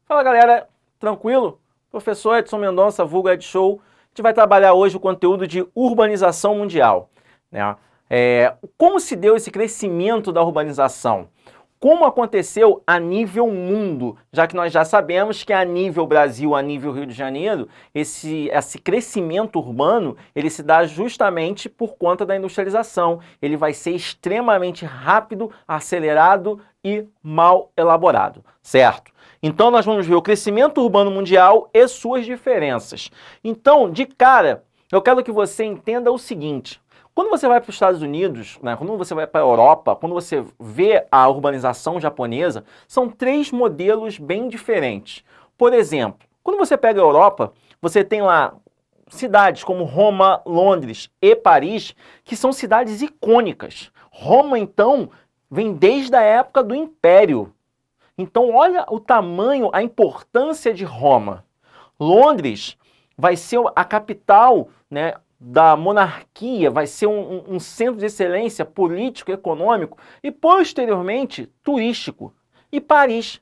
Fala galera, tranquilo? Professor Edson Mendonça, vulgo Ed Show. A gente vai trabalhar hoje o conteúdo de urbanização mundial, né? Como se deu esse crescimento da urbanização? Como aconteceu a nível mundo, já que nós já sabemos que a nível Brasil, a nível Rio de Janeiro, esse crescimento urbano, ele se dá justamente por conta da industrialização. Ele vai ser extremamente rápido, acelerado e mal elaborado, certo? Então nós vamos ver o crescimento urbano mundial e suas diferenças. Então, de cara, eu quero que você entenda o seguinte: quando você vai para os Estados Unidos, né, quando você vai para a Europa, quando você vê a urbanização japonesa, são três modelos bem diferentes. Por exemplo, quando você pega a Europa, você tem lá cidades como Roma, Londres e Paris, que são cidades icônicas. Roma, então, vem desde a época do Império. Então, olha o tamanho, a importância de Roma. Londres vai ser a capital, né, da monarquia, vai ser um centro de excelência político, econômico e, posteriormente, turístico. E Paris.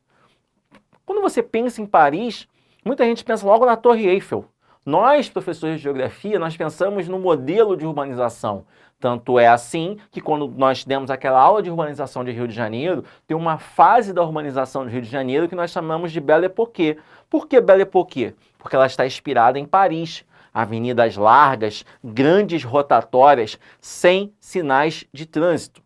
Quando você pensa em Paris, muita gente pensa logo na Torre Eiffel. Nós, professores de geografia, nós pensamos no modelo de urbanização. Tanto é assim que quando nós demos aquela aula de urbanização de Rio de Janeiro, tem uma fase da urbanização de Rio de Janeiro que nós chamamos de Belle Époque. Por que Belle Époque? Porque ela está inspirada em Paris. Avenidas largas, grandes rotatórias, sem sinais de trânsito.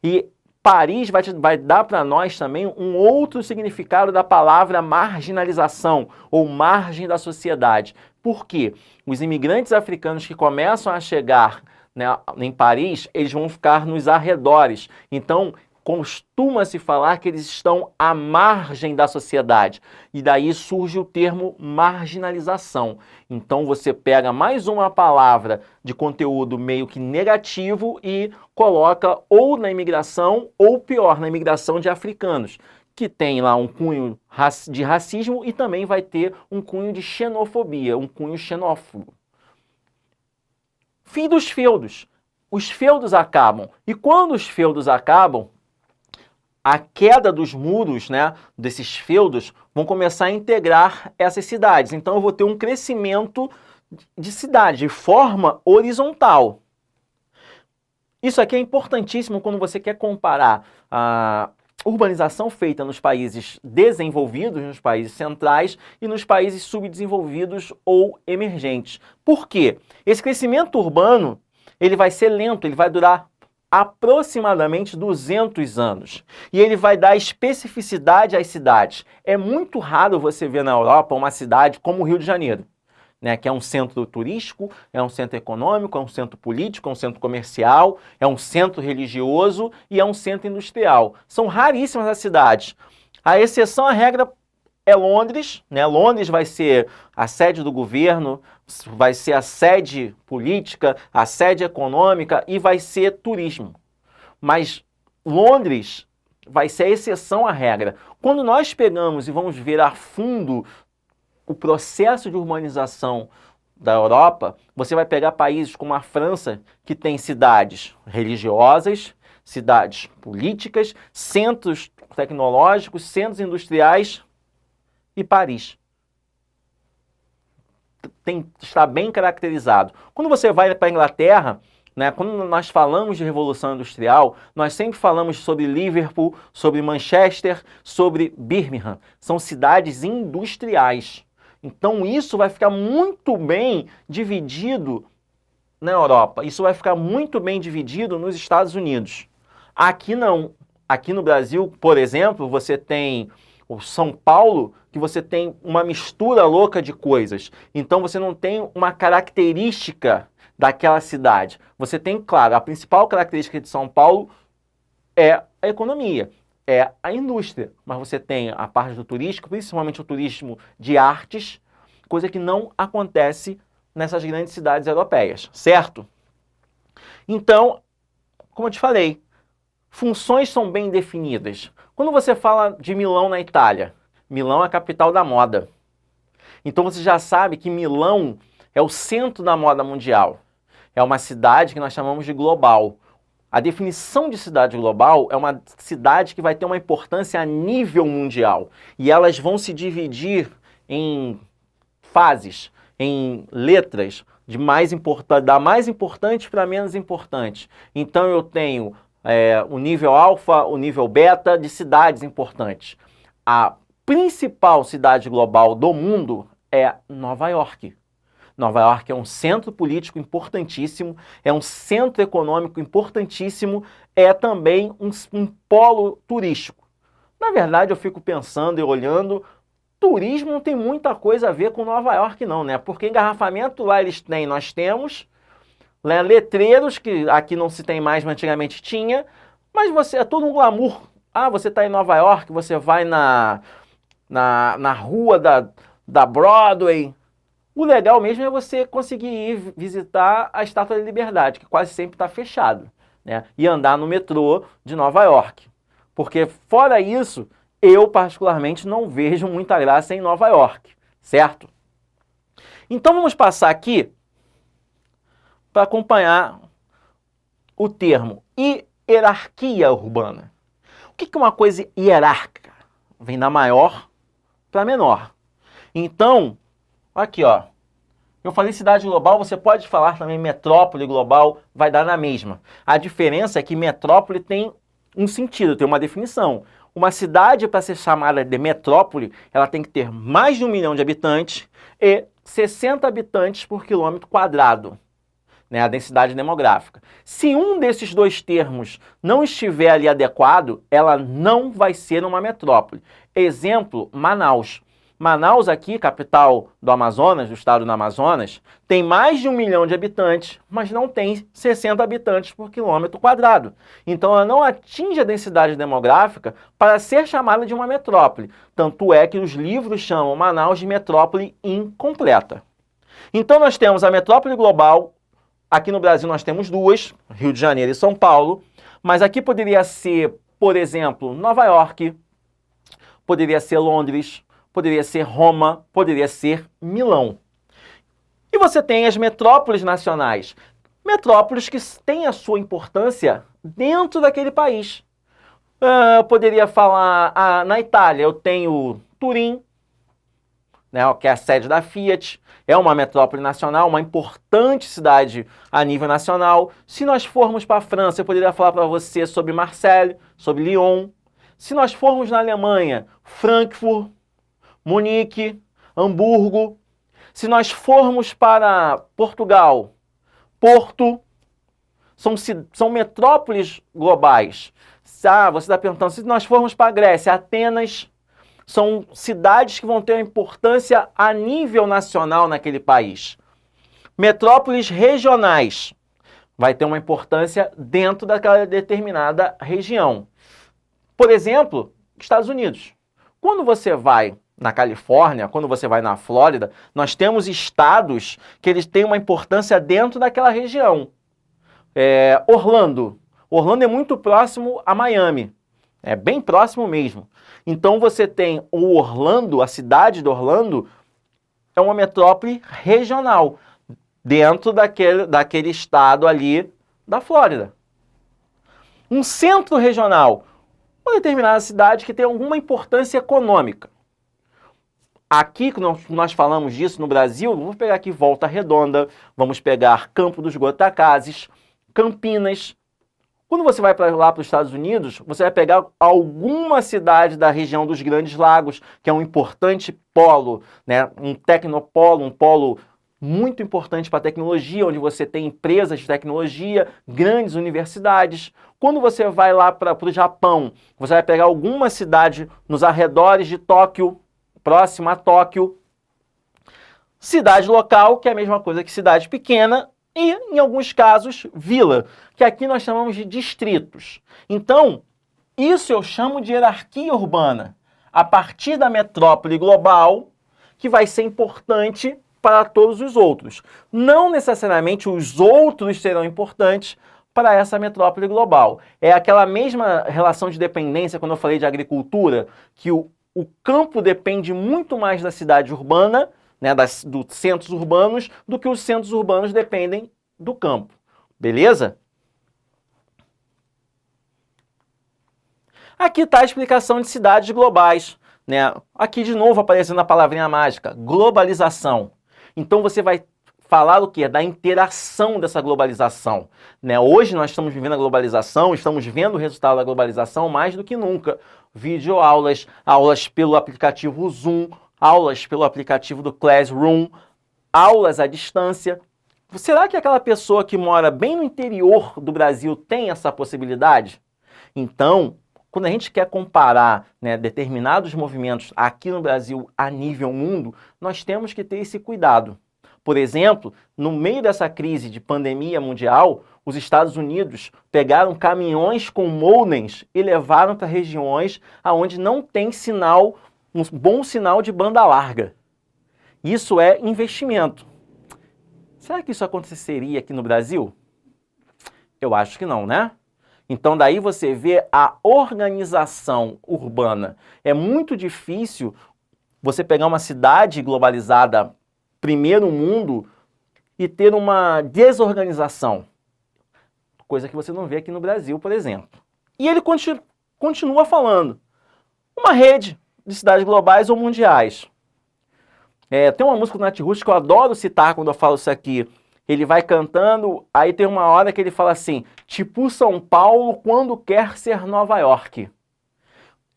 E Paris vai dar para nós também um outro significado da palavra marginalização, ou margem da sociedade. Por quê? Os imigrantes africanos que começam a chegar, né, em Paris, eles vão ficar nos arredores. Então, costuma-se falar que eles estão à margem da sociedade. E daí surge o termo marginalização. Então você pega mais uma palavra de conteúdo meio que negativo e coloca ou na imigração, ou pior, na imigração de africanos, que tem lá um cunho de racismo e também vai ter um cunho de xenofobia, um cunho xenófobo. Fim dos feudos. Os feudos acabam. E quando os feudos acabam, a queda dos muros, né, desses feudos, vão começar a integrar essas cidades. Então eu vou ter um crescimento de cidade, de forma horizontal. Isso aqui é importantíssimo quando você quer comparar a urbanização feita nos países desenvolvidos, nos países centrais e nos países subdesenvolvidos ou emergentes. Por quê? Esse crescimento urbano, ele vai ser lento, ele vai durar aproximadamente 200 anos. E ele vai dar especificidade às cidades. É muito raro você ver na Europa uma cidade como o Rio de Janeiro, né, que é um centro turístico, é um centro econômico, é um centro político, é um centro comercial, é um centro religioso e é um centro industrial. São raríssimas as cidades. A exceção à regra é Londres, né? Londres vai ser a sede do governo, vai ser a sede política, a sede econômica e vai ser turismo. Mas Londres vai ser a exceção à regra. Quando nós pegamos e vamos ver a fundo o processo de urbanização da Europa, você vai pegar países como a França, que tem cidades religiosas, cidades políticas, centros tecnológicos, centros industriais, e Paris. Está bem caracterizado. Quando você vai para a Inglaterra, né, quando nós falamos de Revolução Industrial, nós sempre falamos sobre Liverpool, sobre Manchester, sobre Birmingham. São cidades industriais. Então isso vai ficar muito bem dividido na Europa. Isso vai ficar muito bem dividido nos Estados Unidos. Aqui não. Aqui no Brasil, por exemplo, você tem o São Paulo, que você tem uma mistura louca de coisas. Então você não tem uma característica daquela cidade. Você tem, claro, a principal característica de São Paulo é a economia, é a indústria. Mas você tem a parte do turístico, principalmente o turismo de artes, coisa que não acontece nessas grandes cidades europeias, certo? Então, como eu te falei, funções são bem definidas. Quando você fala de Milão na Itália, Milão é a capital da moda. Então você já sabe que Milão é o centro da moda mundial. É uma cidade que nós chamamos de global. A definição de cidade global é uma cidade que vai ter uma importância a nível mundial. E elas vão se dividir em fases, em letras, da mais importante para menos importante. Então eu tenho o nível alfa, o nível beta de cidades importantes. A principal cidade global do mundo é Nova York. Nova York é um centro político importantíssimo, é um centro econômico importantíssimo, é também um polo turístico. Na verdade, eu fico pensando e olhando, turismo não tem muita coisa a ver com Nova York não, né? Porque engarrafamento lá nós temos, né? Letreiros, que aqui não se tem mais, mas antigamente tinha, mas é tudo um glamour. Ah, você está em Nova York, você vai na rua da Broadway. O legal mesmo é você conseguir ir visitar a Estátua da Liberdade, que quase sempre está fechado, né? E andar no metrô de Nova York. Porque, fora isso, eu particularmente não vejo muita graça em Nova York, certo? Então vamos passar aqui para acompanhar o termo hierarquia urbana. O que é uma coisa hierárquica? Vem da maior para menor. Então, aqui ó, eu falei cidade global, você pode falar também metrópole global, vai dar na mesma. A diferença é que metrópole tem um sentido, tem uma definição. Uma cidade, para ser chamada de metrópole, ela tem que ter mais de 1 milhão de habitantes e 60 habitantes por quilômetro quadrado, né, a densidade demográfica. Se um desses dois termos não estiver ali adequado, ela não vai ser uma metrópole. Exemplo, Manaus. Manaus aqui, capital do Amazonas, do estado do Amazonas, tem mais de 1 milhão de habitantes, mas não tem 60 habitantes por quilômetro quadrado. Então ela não atinge a densidade demográfica para ser chamada de uma metrópole. Tanto é que os livros chamam Manaus de metrópole incompleta. Então nós temos a metrópole global, aqui no Brasil nós temos duas, Rio de Janeiro e São Paulo, mas aqui poderia ser, por exemplo, Nova York, poderia ser Londres, poderia ser Roma, poderia ser Milão. E você tem as metrópoles nacionais. Metrópoles que têm a sua importância dentro daquele país. Eu poderia falar, na Itália eu tenho Turim, né, que é a sede da Fiat, é uma metrópole nacional, uma importante cidade a nível nacional. Se nós formos para a França, eu poderia falar para você sobre Marseille, sobre Lyon. Se nós formos na Alemanha, Frankfurt, Munique, Hamburgo. Se nós formos para Portugal, Porto, são metrópoles globais. Você está perguntando, se nós formos para a Grécia, Atenas, são cidades que vão ter uma importância a nível nacional naquele país. Metrópoles regionais, vai ter uma importância dentro daquela determinada região. Por exemplo, Estados Unidos. Quando você vai na Califórnia, quando você vai na Flórida, nós temos estados que eles têm uma importância dentro daquela região. Orlando. Orlando é muito próximo a Miami. É bem próximo mesmo. Então você tem o Orlando, a cidade de Orlando, é uma metrópole regional, dentro daquele estado ali da Flórida. Um centro regional, uma determinada cidade que tem alguma importância econômica. Aqui, que nós falamos disso no Brasil, vamos pegar aqui Volta Redonda, vamos pegar Campo dos Goitacazes, Campinas. Quando você vai lá para os Estados Unidos, você vai pegar alguma cidade da região dos Grandes Lagos, que é um importante polo, né? Um tecnopolo, um polo muito importante para a tecnologia, onde você tem empresas de tecnologia, grandes universidades. Quando você vai lá para o Japão, você vai pegar alguma cidade nos arredores de Tóquio, próxima a Tóquio. Cidade local, que é a mesma coisa que cidade pequena, e, em alguns casos, vila, que aqui nós chamamos de distritos. Então, isso eu chamo de hierarquia urbana, a partir da metrópole global, que vai ser importante para todos os outros. Não necessariamente os outros serão importantes para essa metrópole global. É aquela mesma relação de dependência, quando eu falei de agricultura, que o campo depende muito mais da cidade urbana, né, dos centros urbanos, do que os centros urbanos dependem do campo. Beleza? Aqui está a explicação de cidades globais, né? Aqui de novo aparecendo a palavrinha mágica, globalização. Então você vai falar o quê? Da interação dessa globalização, né? Hoje nós estamos vivendo a globalização, estamos vendo o resultado da globalização mais do que nunca. Videoaulas, aulas pelo aplicativo Zoom, aulas pelo aplicativo do Classroom, aulas à distância. Será que aquela pessoa que mora bem no interior do Brasil tem essa possibilidade? Então, quando a gente quer comparar, né, determinados movimentos aqui no Brasil a nível mundo, nós temos que ter esse cuidado. Por exemplo, no meio dessa crise de pandemia mundial, os Estados Unidos pegaram caminhões com modems e levaram para regiões onde não tem sinal, um bom sinal de banda larga. Isso é investimento. Será que isso aconteceria aqui no Brasil? Eu acho que não, né? Então daí você vê a organização urbana. É muito difícil você pegar uma cidade globalizada, primeiro mundo, e ter uma desorganização. Coisa que você não vê aqui no Brasil, por exemplo. E ele continua falando. Uma rede de cidades globais ou mundiais. Tem uma música do Natiruts que eu adoro citar quando eu falo isso aqui. Ele vai cantando, aí tem uma hora que ele fala assim, tipo São Paulo quando quer ser Nova York.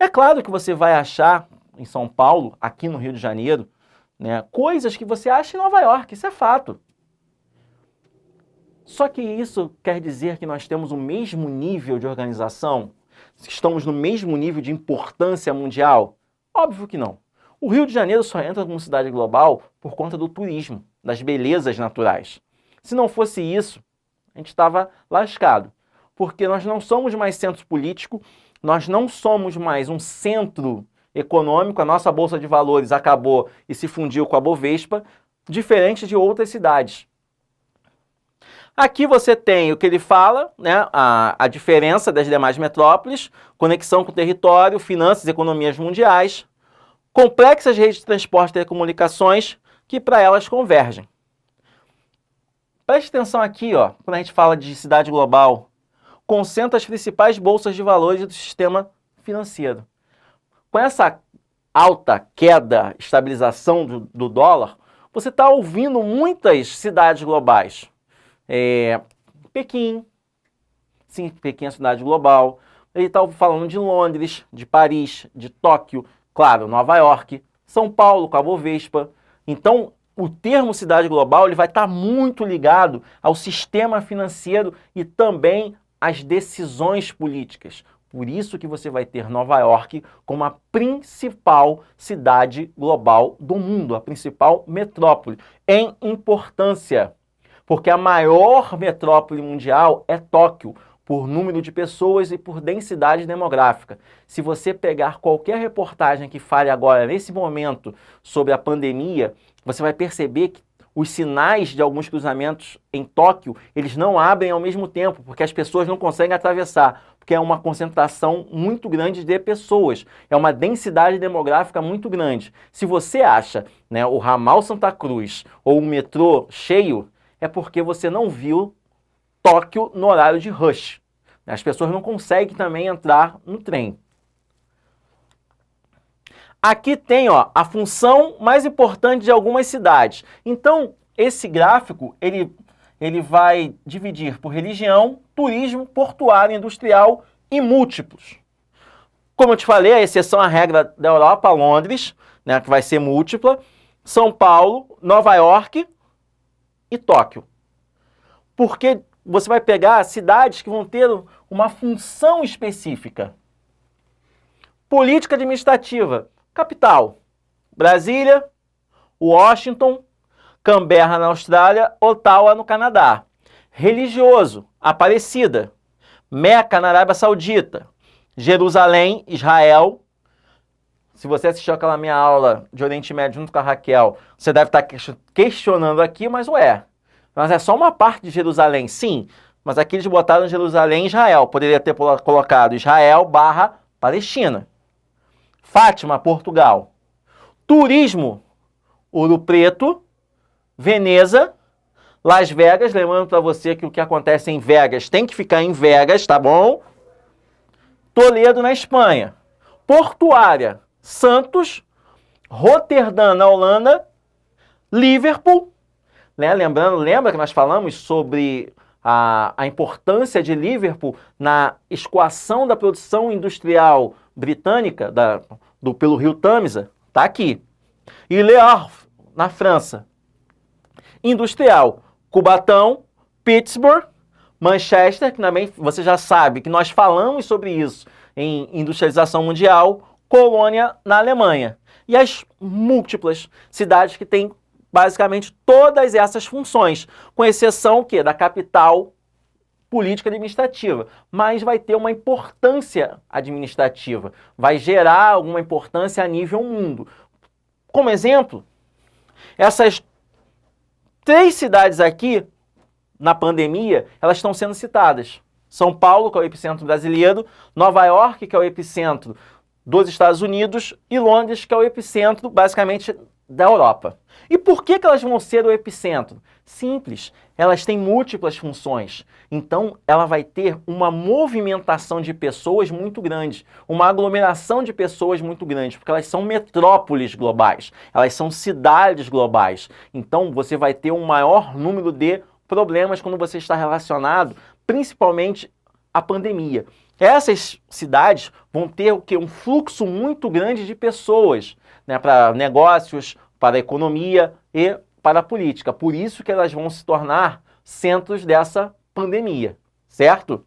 É claro que você vai achar em São Paulo, aqui no Rio de Janeiro, né, coisas que você acha em Nova York, isso é fato. Só que isso quer dizer que nós temos o mesmo nível de organização? Estamos no mesmo nível de importância mundial? Óbvio que não. O Rio de Janeiro só entra como cidade global por conta do turismo, das belezas naturais. Se não fosse isso, a gente estava lascado. Porque nós não somos mais centro político, nós não somos mais um centro econômico, a nossa Bolsa de Valores acabou e se fundiu com a Bovespa, diferente de outras cidades. Aqui você tem o que ele fala, né, a diferença das demais metrópoles, conexão com o território, finanças e economias mundiais, complexas redes de transporte e telecomunicações que para elas convergem. Preste atenção aqui, ó, quando a gente fala de cidade global, concentra as principais bolsas de valores do sistema financeiro. Com essa alta queda, estabilização do dólar, você está ouvindo muitas cidades globais. Pequim, sim, Pequim é cidade global. Ele está falando de Londres, de Paris, de Tóquio, claro, Nova York, São Paulo, com a Bovespa. Então, o termo cidade global ele vai estar muito ligado ao sistema financeiro e também às decisões políticas. Por isso que você vai ter Nova York como a principal cidade global do mundo, a principal metrópole, em importância. Porque a maior metrópole mundial é Tóquio, por número de pessoas e por densidade demográfica. Se você pegar qualquer reportagem que fale agora, nesse momento, sobre a pandemia, você vai perceber que os sinais de alguns cruzamentos em Tóquio, eles não abrem ao mesmo tempo, porque as pessoas não conseguem atravessar, porque é uma concentração muito grande de pessoas, é uma densidade demográfica muito grande. Se você acha, né, o ramal Santa Cruz ou o metrô cheio, é porque você não viu Tóquio no horário de rush. As pessoas não conseguem também entrar no trem. Aqui tem, ó, a função mais importante de algumas cidades. Então, esse gráfico, ele vai dividir por religião, turismo, portuário, industrial e múltiplos. Como eu te falei, a exceção à regra da Europa, Londres, né, que vai ser múltipla, São Paulo, Nova York e Tóquio. Porque você vai pegar cidades que vão ter uma função específica. Política administrativa. Capital, Brasília, Washington, Canberra na Austrália, Ottawa no Canadá. Religioso, Aparecida, Meca na Arábia Saudita, Jerusalém, Israel. Se você assistiu aquela minha aula de Oriente Médio junto com a Raquel, você deve estar questionando aqui, mas mas é só uma parte de Jerusalém, sim. Mas aqui eles botaram Jerusalém e Israel. Poderia ter colocado Israel / Palestina. Fátima, Portugal. Turismo, Ouro Preto, Veneza, Las Vegas. Lembrando para você que o que acontece em Vegas tem que ficar em Vegas, tá bom? Toledo, na Espanha. Portuária, Santos. Roterdã, na Holanda. Liverpool, né? Lembra que nós falamos sobre a importância de Liverpool na escoação da produção industrial britânica pelo rio Tâmisa? Está aqui. E Le Havre, na França. Industrial, Cubatão, Pittsburgh, Manchester, que também você já sabe que nós falamos sobre isso em industrialização mundial, Colônia, na Alemanha. E as múltiplas cidades que têm basicamente todas essas funções, com exceção da capital política administrativa, mas vai ter uma importância administrativa, vai gerar alguma importância a nível mundo. Como exemplo, essas 3 cidades aqui, na pandemia, elas estão sendo citadas. São Paulo, que é o epicentro brasileiro, Nova York, que é o epicentro dos Estados Unidos, e Londres, que é o epicentro, basicamente, da Europa. E por que elas vão ser o epicentro? Simples, elas têm múltiplas funções. Então, ela vai ter uma movimentação de pessoas muito grande, uma aglomeração de pessoas muito grande, porque elas são metrópoles globais, elas são cidades globais. Então, você vai ter um maior número de problemas quando você está relacionado, principalmente à pandemia. Essas cidades vão ter um fluxo muito grande de pessoas, né, para negócios, para a economia e para a política. Por isso que elas vão se tornar centros dessa pandemia, certo?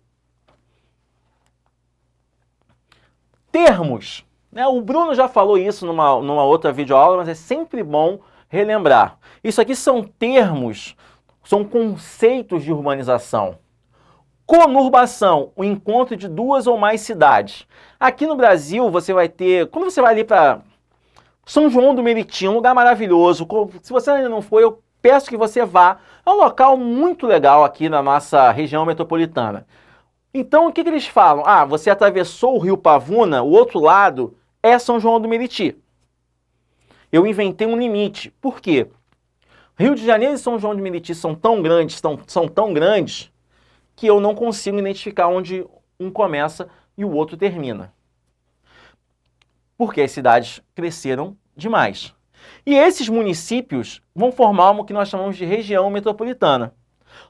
Termos, né? O Bruno já falou isso numa outra videoaula, mas é sempre bom relembrar. Isso aqui são termos, são conceitos de urbanização. Conurbação, o encontro de 2 ou mais cidades. Aqui no Brasil, você vai ter... Quando você vai ali para São João do Meriti, um lugar maravilhoso. Se você ainda não foi, eu peço que você vá. É um local muito legal aqui na nossa região metropolitana. Então, o que eles falam? Ah, você atravessou o rio Pavuna, o outro lado é São João do Meriti. Eu inventei um limite. Por quê? Rio de Janeiro e São João do Meriti são tão grandes, são tão grandes, que eu não consigo identificar onde um começa e o outro termina. Porque as cidades cresceram demais. E esses municípios vão formar o que nós chamamos de região metropolitana.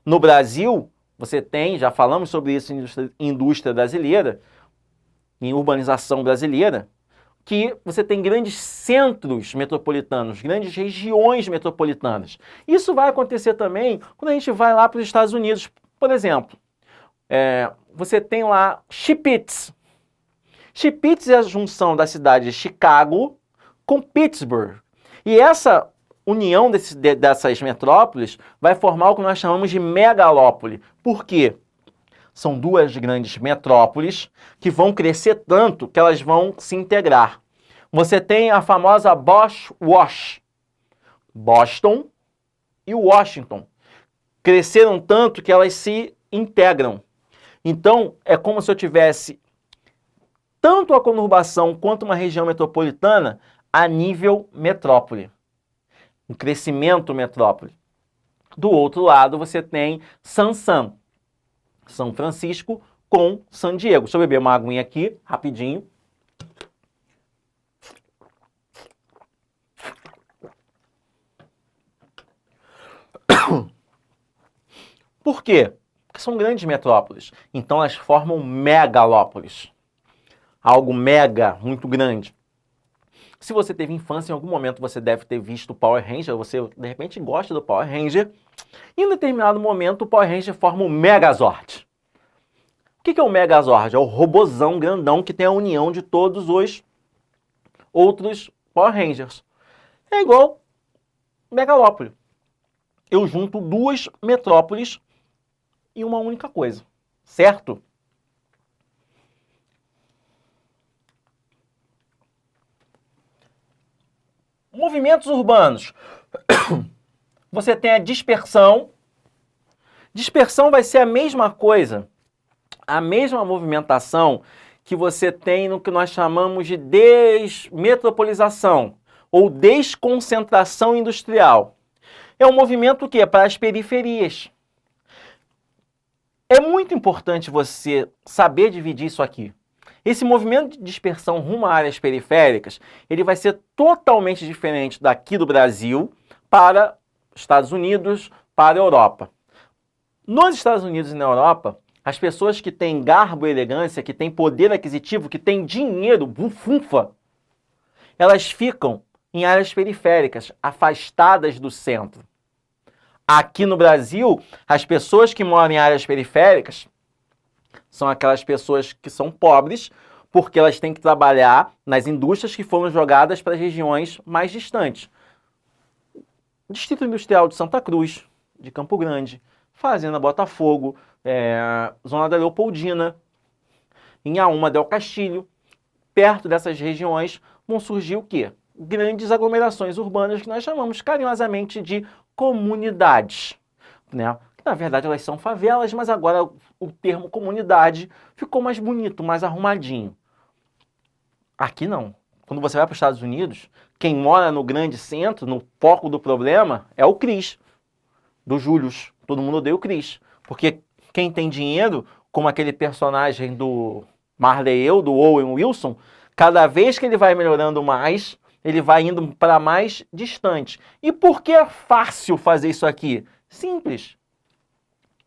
No Brasil, você tem, já falamos sobre isso em indústria brasileira, em urbanização brasileira, que você tem grandes centros metropolitanos, grandes regiões metropolitanas. Isso vai acontecer também quando a gente vai lá para os Estados Unidos. Por exemplo, você tem lá Chippewa. Chippewa é a junção da cidade de Chicago com Pittsburgh. E essa união dessas metrópoles vai formar o que nós chamamos de megalópole. Por quê? São 2 grandes metrópoles que vão crescer tanto que elas vão se integrar. Você tem a famosa Bosch-Wash, Boston e Washington. Cresceram tanto que elas se integram. Então, é como se eu tivesse tanto a conurbação quanto uma região metropolitana a nível metrópole. Um crescimento metrópole. Do outro lado, você tem São Francisco com San Diego. Deixa eu beber uma aguinha aqui, rapidinho. Por quê? Porque são grandes metrópoles. Então, elas formam megalópolis. Algo mega, muito grande. Se você teve infância, em algum momento você deve ter visto o Power Ranger, você de repente gosta do Power Ranger, e em determinado momento o Power Ranger forma o Megazord. O que é o Megazord? É o robozão grandão que tem a união de todos os outros Power Rangers. É igual megalópole. Eu junto 2 metrópoles em uma única coisa, certo? Movimentos urbanos. Você tem a dispersão. Dispersão vai ser a mesma coisa, a mesma movimentação que você tem no que nós chamamos de desmetropolização ou desconcentração industrial. É um movimento que é para as periferias. É muito importante você saber dividir isso aqui. Esse movimento de dispersão rumo a áreas periféricas, ele vai ser totalmente diferente daqui do Brasil para Estados Unidos, para a Europa. Nos Estados Unidos e na Europa, as pessoas que têm garbo e elegância, que têm poder aquisitivo, que têm dinheiro, bufunfa, elas ficam em áreas periféricas, afastadas do centro. Aqui no Brasil, as pessoas que moram em áreas periféricas são aquelas pessoas que são pobres, porque elas têm que trabalhar nas indústrias que foram jogadas para as regiões mais distantes. Distrito Industrial de Santa Cruz, de Campo Grande, Fazenda Botafogo, Zona da Leopoldina, Inhaúma del Castilho. Perto dessas regiões vão surgir o quê? Grandes aglomerações urbanas que nós chamamos carinhosamente de comunidades, né? Na verdade, elas são favelas, mas agora o termo comunidade ficou mais bonito, mais arrumadinho. Aqui não. Quando você vai para os Estados Unidos, quem mora no grande centro, no foco do problema, é o Chris, do Julius. Todo mundo odeia o Chris. Porque quem tem dinheiro, como aquele personagem do Marley e Eu, do Owen Wilson, cada vez que ele vai melhorando mais, ele vai indo para mais distante. E por que é fácil fazer isso aqui? Simples.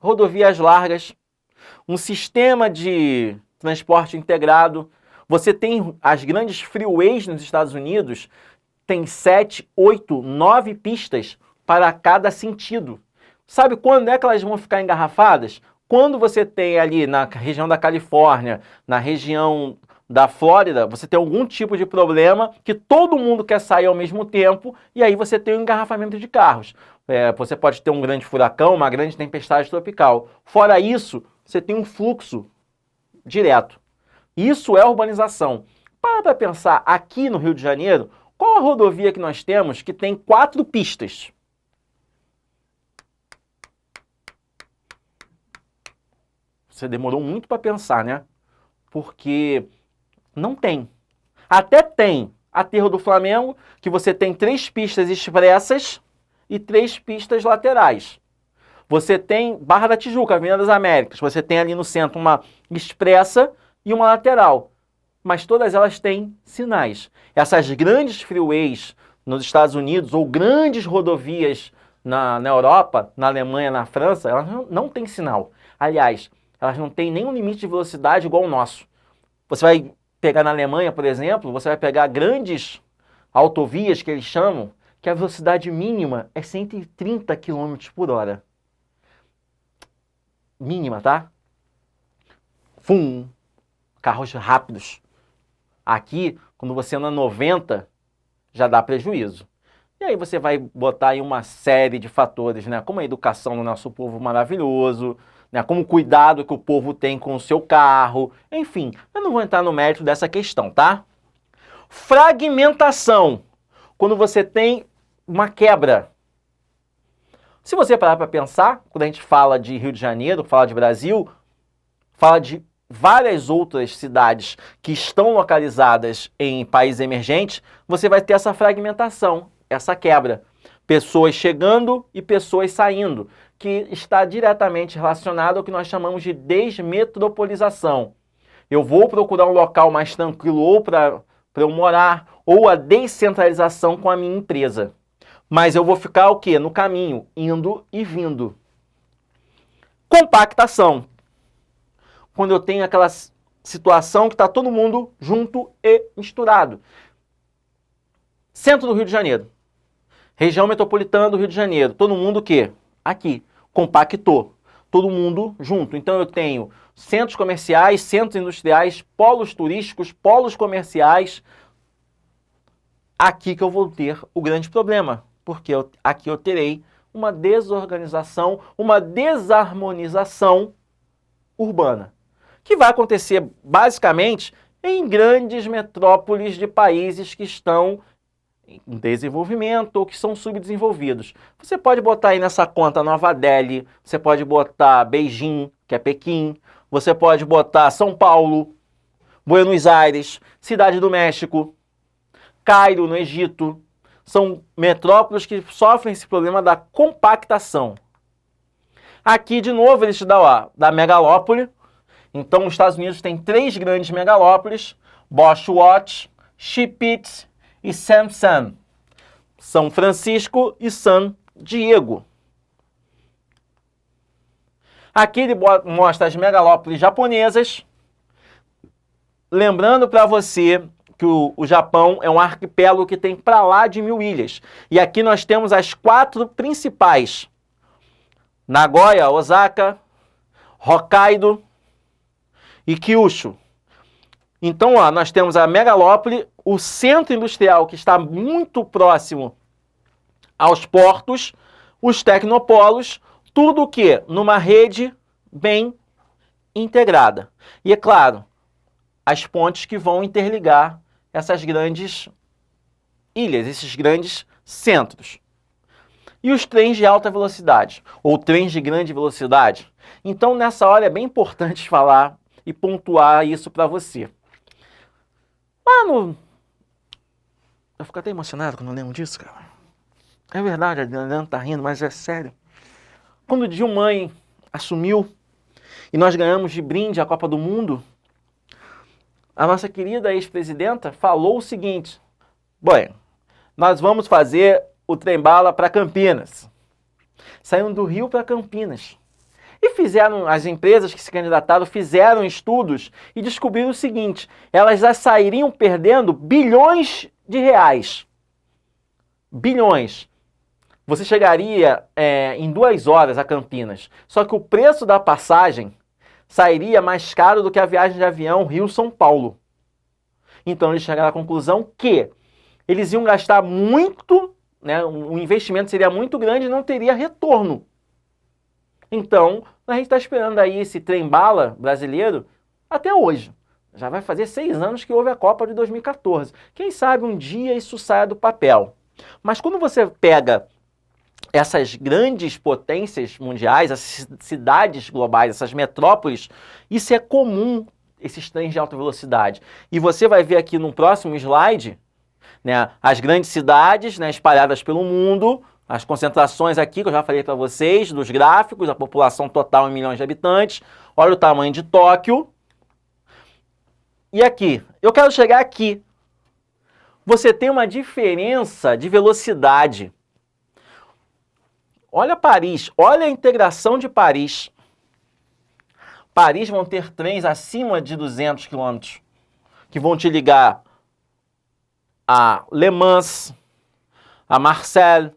Rodovias largas, um sistema de transporte integrado. Você tem as grandes freeways nos Estados Unidos, tem 7, 8, 9 pistas para cada sentido. Sabe quando é que elas vão ficar engarrafadas? Quando você tem ali na região da Califórnia, na região da Flórida, você tem algum tipo de problema que todo mundo quer sair ao mesmo tempo e aí você tem um engarrafamento de carros. Você pode ter um grande furacão, uma grande tempestade tropical. Fora isso, você tem um fluxo direto. Isso é urbanização. Para pensar, aqui no Rio de Janeiro, qual a rodovia que nós temos que tem 4 pistas? Você demorou muito para pensar, né? Porque não tem. Até tem Aterro do Flamengo, que você tem 3 pistas expressas e 3 pistas laterais. Você tem Barra da Tijuca, Avenida das Américas. Você tem ali no centro uma expressa e uma lateral. Mas todas elas têm sinais. Essas grandes freeways nos Estados Unidos ou grandes rodovias na Europa, na Alemanha, na França, elas não têm sinal. Aliás, elas não têm nenhum limite de velocidade igual o nosso. Você vai pegar na Alemanha, por exemplo, você vai pegar grandes autovias que eles chamam, que a velocidade mínima é 130 km por hora. Mínima, tá? Fum! Carros rápidos. Aqui, quando você anda 90, já dá prejuízo. E aí você vai botar aí uma série de fatores, né? Como a educação do nosso povo maravilhoso, né? Como o cuidado que o povo tem com o seu carro, enfim. Eu não vou entrar no mérito dessa questão, tá? Fragmentação. Quando você tem uma quebra. Se você parar para pensar, quando a gente fala de Rio de Janeiro, fala de Brasil, fala de várias outras cidades que estão localizadas em países emergentes, você vai ter essa fragmentação, essa quebra. Pessoas chegando e pessoas saindo, que está diretamente relacionado ao que nós chamamos de desmetropolização. Eu vou procurar um local mais tranquilo ou para eu morar, ou a descentralização com a minha empresa. Mas eu vou ficar o quê? No caminho, indo e vindo. Compactação. Quando eu tenho aquela situação que está todo mundo junto e misturado. Centro do Rio de Janeiro. Região metropolitana do Rio de Janeiro. Todo mundo o quê? Aqui. Compactou. Todo mundo junto. Então eu tenho centros comerciais, centros industriais, polos turísticos, polos comerciais. Aqui que eu vou ter o grande problema. Porque aqui eu terei uma desorganização, uma desarmonização urbana. Que vai acontecer basicamente em grandes metrópoles de países que estão em desenvolvimento ou que são subdesenvolvidos. Você pode botar aí nessa conta Nova Delhi, você pode botar Beijing, que é Pequim, você pode botar São Paulo, Buenos Aires, Cidade do México, Cairo, no Egito. São metrópoles que sofrem esse problema da compactação. Aqui, de novo, eles te dão da megalópole, Então, os Estados Unidos têm 3 grandes megalópolis, Boschwatch, Chipit e Samsan. São Francisco e San Diego. Aqui ele mostra as megalópolis japonesas. Lembrando para você que o Japão é um arquipélago que tem para lá de 1000 ilhas. E aqui nós temos as 4 principais. Nagoya, Osaka, Hokkaido e Kyushu. Então, ó, nós temos a megalópole, o centro industrial que está muito próximo aos portos, os tecnopolos, tudo o que? Numa rede bem integrada. E é claro, as pontes que vão interligar essas grandes ilhas, esses grandes centros. E os trens de alta velocidade, ou trens de grande velocidade. Então, nessa hora é bem importante falar e pontuar isso para você. Mano, eu fico até emocionado quando eu lembro disso, cara. É verdade, a Adriana tá rindo, mas é sério. Quando o Dilma assumiu e nós ganhamos de brinde a Copa do Mundo, a nossa querida ex-presidenta falou o seguinte: bom, nós vamos fazer o trem-bala para Campinas. Saíram do Rio para Campinas. E fizeram, as empresas que se candidataram fizeram estudos e descobriram o seguinte: elas já sairiam perdendo bilhões de reais. Bilhões. Você chegaria em 2 horas a Campinas. Só que o preço da passagem sairia mais caro do que a viagem de avião Rio-São Paulo. Então eles chegaram à conclusão que eles iam gastar muito, né, o investimento seria muito grande e não teria retorno. Então, a gente está esperando aí esse trem-bala brasileiro até hoje. Já vai fazer 6 anos que houve a Copa de 2014. Quem sabe um dia isso saia do papel. Mas quando você pega essas grandes potências mundiais, essas cidades globais, essas metrópoles, isso é comum, esses trens de alta velocidade. E você vai ver aqui no próximo slide, né, as grandes cidades, né, espalhadas pelo mundo, as concentrações aqui, que eu já falei para vocês, dos gráficos, a população total em milhões de habitantes. Olha o tamanho de Tóquio. E aqui, eu quero chegar aqui. Você tem uma diferença de velocidade. Olha Paris, olha a integração de Paris. Paris vão ter trens acima de 200 km, que vão te ligar a Le Mans, a Marseille,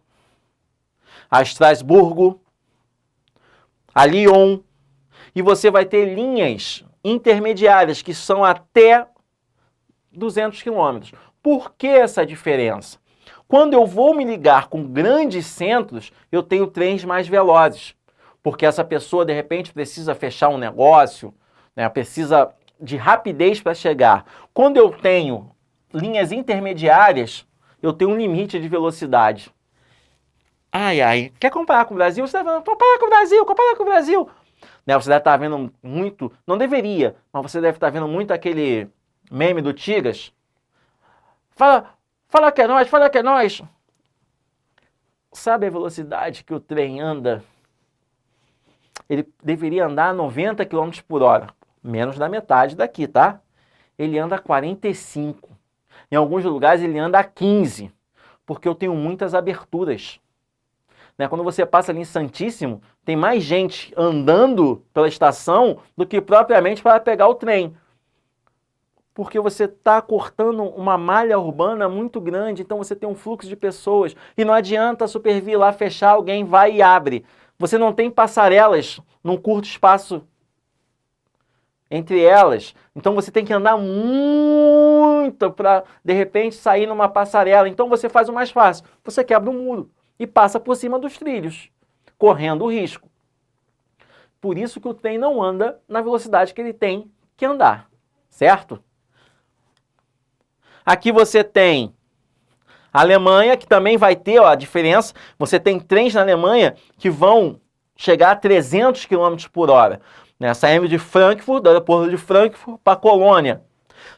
a Estrasburgo, a Lyon, e você vai ter linhas intermediárias que são até 200 km. Por que essa diferença? Quando eu vou me ligar com grandes centros, eu tenho trens mais velozes, porque essa pessoa, de repente, precisa fechar um negócio, né, precisa de rapidez para chegar. Quando eu tenho linhas intermediárias, eu tenho um limite de velocidade. Ai, ai, quer comparar com o Brasil? Você deve comparar com o Brasil, comparar com o Brasil. Né, você deve estar vendo muito, não deveria, mas você deve estar vendo muito aquele meme do Tigas. Fala que é nós, fala que é nós. Sabe a velocidade que o trem anda? Ele deveria andar a 90 km por hora, menos da metade daqui, tá? Ele anda a 45. Em alguns lugares ele anda a 15, porque eu tenho muitas aberturas. Né? Quando você passa ali em Santíssimo, tem mais gente andando pela estação do que propriamente para pegar o trem. Porque você está cortando uma malha urbana muito grande, então você tem um fluxo de pessoas. E não adianta a Supervia lá fechar, alguém vai e abre. Você não tem passarelas num curto espaço entre elas. Então você tem que andar muito para, de repente, sair numa passarela. Então você faz o mais fácil. Você quebra o muro e passa por cima dos trilhos, correndo o risco. Por isso que o trem não anda na velocidade que ele tem que andar, certo? Aqui você tem a Alemanha, que também vai ter a diferença. Você tem trens na Alemanha que vão chegar a 300 km por hora. Né? Saindo de Frankfurt, do aeroporto de Frankfurt, para Colônia.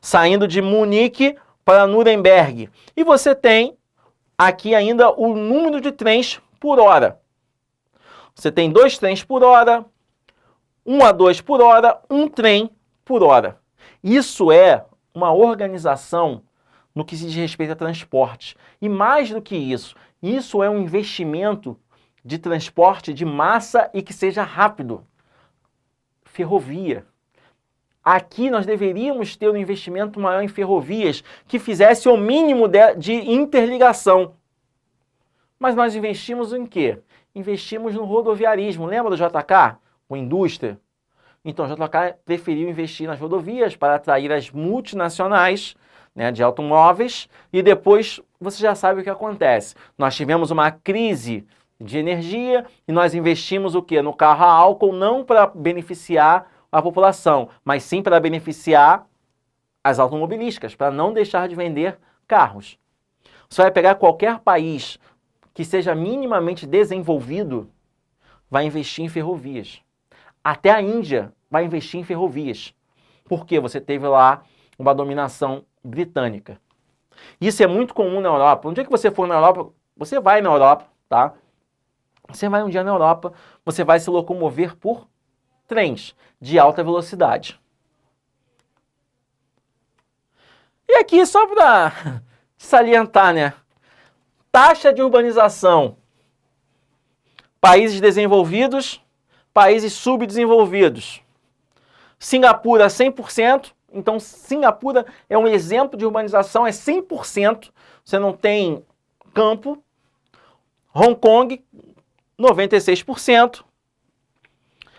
Saindo de Munique para Nuremberg. E você tem aqui ainda o número de trens por hora. Você tem 2 trens por hora, 1 a 2 por hora, um trem por hora. Isso é uma organização no que se diz respeito a transporte. E mais do que isso é um investimento de transporte de massa e que seja rápido. Ferrovia. Aqui nós deveríamos ter um investimento maior em ferrovias que fizesse o mínimo de interligação. Mas nós investimos em quê? Investimos no rodoviarismo. Lembra do JK? Com indústria? Então, o JK preferiu investir nas rodovias para atrair as multinacionais, né, de automóveis, e depois você já sabe o que acontece. Nós tivemos uma crise de energia e nós investimos o quê? No carro a álcool, não para beneficiar a população, mas sim para beneficiar as automobilísticas, para não deixar de vender carros. Você vai pegar qualquer país que seja minimamente desenvolvido, vai investir em ferrovias. Até a Índia vai investir em ferrovias, porque você teve lá uma dominação britânica. Isso é muito comum na Europa. Um dia que você for na Europa, você vai na Europa, tá? Você vai um dia na Europa, você vai se locomover por trens de alta velocidade. E aqui, só para salientar, né? Taxa de urbanização. Países desenvolvidos, países subdesenvolvidos. Singapura, 100%. Então, Singapura é um exemplo de urbanização, é 100%. Você não tem campo. Hong Kong, 96%.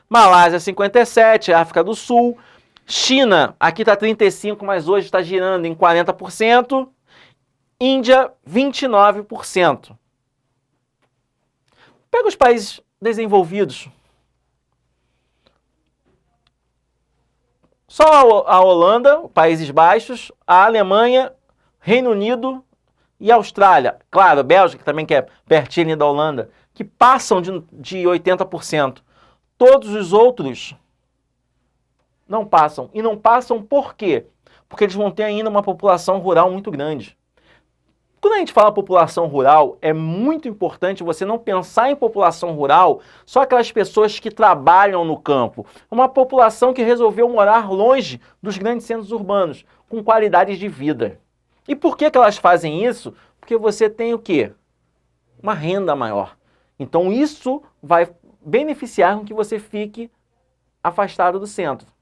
Malásia, 57%. África do Sul. China, aqui está 35%, mas hoje está girando em 40%. Índia, 29%. Pega os países desenvolvidos. Só a Holanda, Países Baixos, a Alemanha, Reino Unido e Austrália. Claro, Bélgica também, que é pertinho da Holanda, que passam de 80%. Todos os outros não passam. E não passam por quê? Porque eles vão ter ainda uma população rural muito grande. Quando a gente fala população rural, é muito importante você não pensar em população rural só aquelas pessoas que trabalham no campo. É uma população que resolveu morar longe dos grandes centros urbanos, com qualidades de vida. E por que elas fazem isso? Porque você tem o quê? Uma renda maior. Então isso vai beneficiar com que você fique afastado do centro.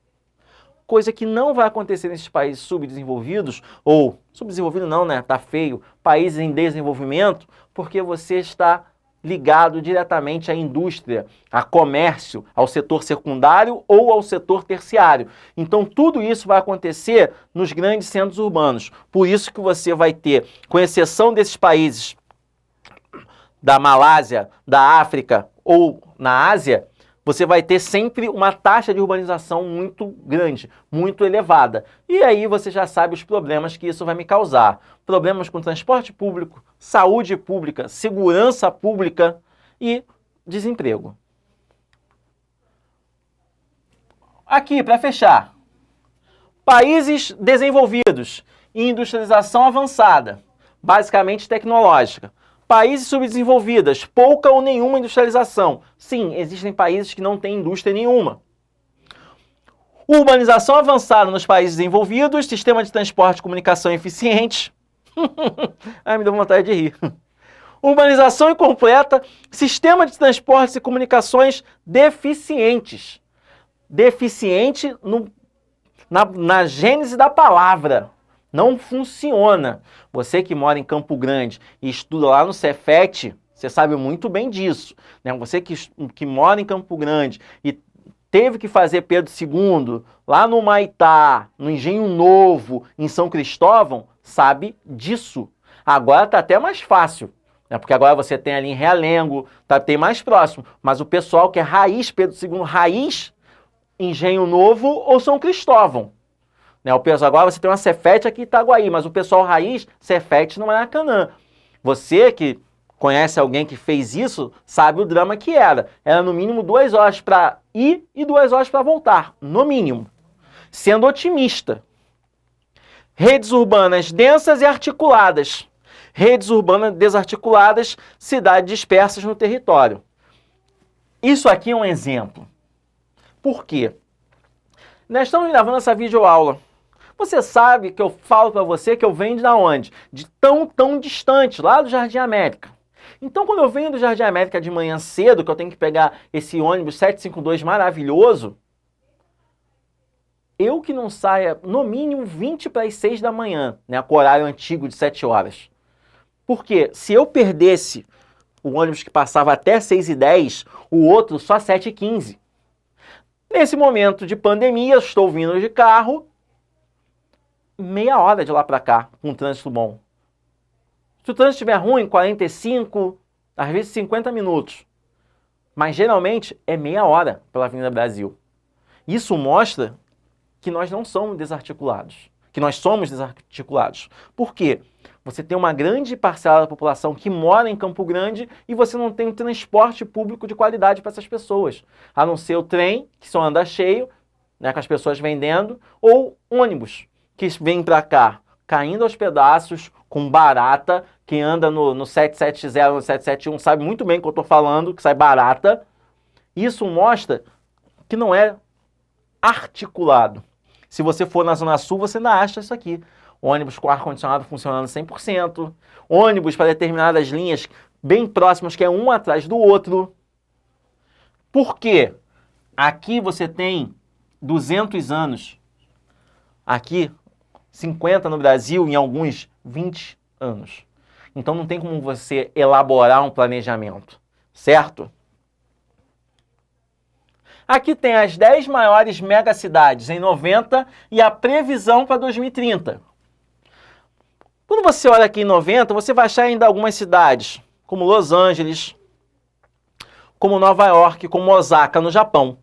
Coisa que não vai acontecer nesses países subdesenvolvidos, ou subdesenvolvido não, né? Tá feio. Países em desenvolvimento, porque você está ligado diretamente à indústria, a comércio, ao setor secundário ou ao setor terciário. Então tudo isso vai acontecer nos grandes centros urbanos. Por isso que você vai ter, com exceção desses países da Malásia, da África ou na Ásia, você vai ter sempre uma taxa de urbanização muito grande, muito elevada. E aí você já sabe os problemas que isso vai me causar. Problemas com transporte público, saúde pública, segurança pública e desemprego. Aqui, para fechar. Países desenvolvidos e industrialização avançada, basicamente tecnológica. Países subdesenvolvidos, pouca ou nenhuma industrialização. Sim, existem países que não têm indústria nenhuma. Urbanização avançada nos países desenvolvidos, sistema de transporte e comunicação eficiente. Ai, me deu vontade de rir. Urbanização incompleta, sistema de transportes e comunicações deficientes. Deficiente na gênese da palavra. Não funciona. Você que mora em Campo Grande e estuda lá no Cefet, você sabe muito bem disso, né? Você que mora em Campo Grande e teve que fazer Pedro II lá no Humaitá, no Engenho Novo, em São Cristóvão, sabe disso. Agora está até mais fácil, né? Porque agora você tem ali em Realengo, tem mais próximo. Mas o pessoal que é raiz, Pedro II, raiz, Engenho Novo ou São Cristóvão. Né, o pessoal, agora você tem uma Cefet aqui em Itaguaí, mas o pessoal raiz, Cefet no Maracanã. Você que conhece alguém que fez isso, sabe o drama que era. Era no mínimo 2 horas para ir e 2 horas para voltar, no mínimo. Sendo otimista. Redes urbanas densas e articuladas. Redes urbanas desarticuladas, cidades dispersas no território. Isso aqui é um exemplo. Por quê? Nós estamos gravando essa videoaula. Você sabe que eu falo para você que eu venho de onde? De tão distante, lá do Jardim América. Então, quando eu venho do Jardim América de manhã cedo, que eu tenho que pegar esse ônibus 752 maravilhoso, eu que não saia no mínimo 20 para as 6 da manhã, né, com o horário antigo de 7 horas. Porque se eu perdesse o ônibus que passava até 6h10, o outro só 7h15. Nesse momento de pandemia, eu estou vindo de carro, meia hora de lá para cá, com um trânsito bom. Se o trânsito estiver ruim, 45, às vezes 50 minutos. Mas geralmente é meia hora pela Avenida Brasil. Isso mostra que nós não somos desarticulados, que nós somos desarticulados. Por quê? Você tem uma grande parcela da população que mora em Campo Grande e você não tem um transporte público de qualidade para essas pessoas. A não ser o trem, que só anda cheio, né, com as pessoas vendendo, ou ônibus, que vem para cá caindo aos pedaços, com barata. Quem anda no 770, no 771 sabe muito bem o que eu estou falando, que sai barata. Isso mostra que não é articulado. Se você for na Zona Sul, você ainda acha isso aqui. Ônibus com ar-condicionado funcionando 100%, ônibus para determinadas linhas bem próximas, que é um atrás do outro. Por quê? Aqui você tem 200 anos, aqui 50 no Brasil, em alguns 20 anos. Então não tem como você elaborar um planejamento, certo? Aqui tem as 10 maiores megacidades em 90 e a previsão para 2030. Quando você olha aqui em 90, você vai achar ainda algumas cidades, como Los Angeles, como Nova York, como Osaka, no Japão.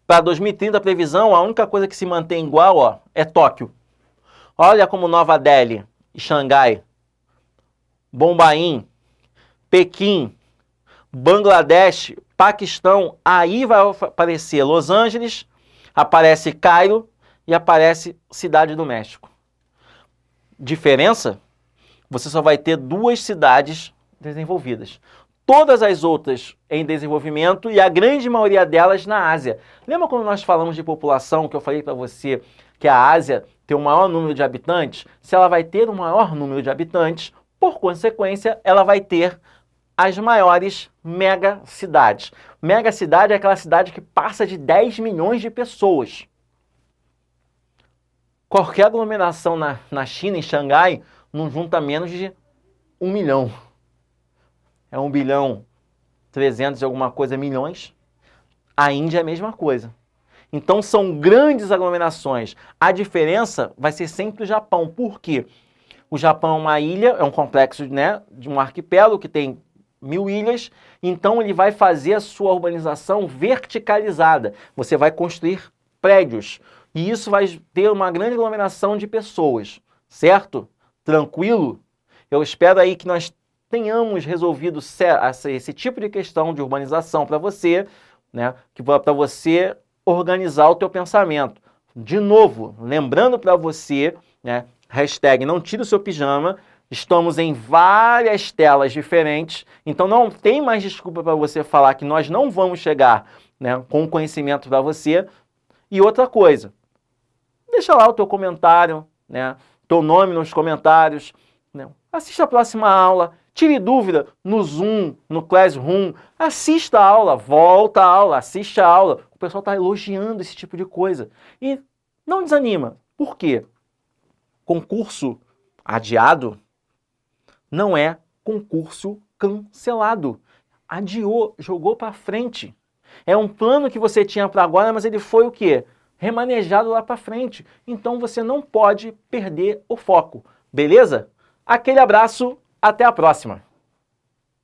Para 2030, a previsão, a única coisa que se mantém igual, ó, é Tóquio. Olha como Nova Delhi, Xangai, Bombaim, Pequim, Bangladesh, Paquistão, aí vai aparecer Los Angeles, aparece Cairo e aparece Cidade do México. Diferença? Você só vai ter 2 cidades desenvolvidas. Todas as outras em desenvolvimento e a grande maioria delas na Ásia. Lembra quando nós falamos de população, que eu falei para você que a Ásia tem o maior número de habitantes? Se ela vai ter o maior número de habitantes, por consequência, ela vai ter as maiores megacidades. Megacidade é aquela cidade que passa de 10 milhões de pessoas. Qualquer aglomeração na China, em Xangai, não junta menos de 1 milhão. É 1 bilhão 300 e alguma coisa milhões. A Índia é a mesma coisa. Então são grandes aglomerações. A diferença vai ser sempre o Japão. Por quê? O Japão é uma ilha, é um complexo, né, de um arquipélago que tem 1000 ilhas, então ele vai fazer a sua urbanização verticalizada. Você vai construir prédios e isso vai ter uma grande aglomeração de pessoas, certo? Tranquilo? Eu espero aí que nós tenhamos resolvido esse tipo de questão de urbanização para você, né, para você organizar o teu pensamento. De novo, lembrando para você, né, hashtag não tire o seu pijama. Estamos em várias telas diferentes, então não tem mais desculpa para você falar que nós não vamos chegar, né, com conhecimento para você. E outra coisa, deixa lá o teu comentário, né, teu nome nos comentários, né, assista a próxima aula, tire dúvida no Zoom, no Classroom, assista a aula, volta a aula, assiste a aula. O pessoal está elogiando esse tipo de coisa. E não desanima. Por quê? Concurso adiado não é concurso cancelado. Adiou, jogou para frente. É um plano que você tinha para agora, mas ele foi o quê? Remanejado lá para frente. Então você não pode perder o foco. Beleza? Aquele abraço, até a próxima.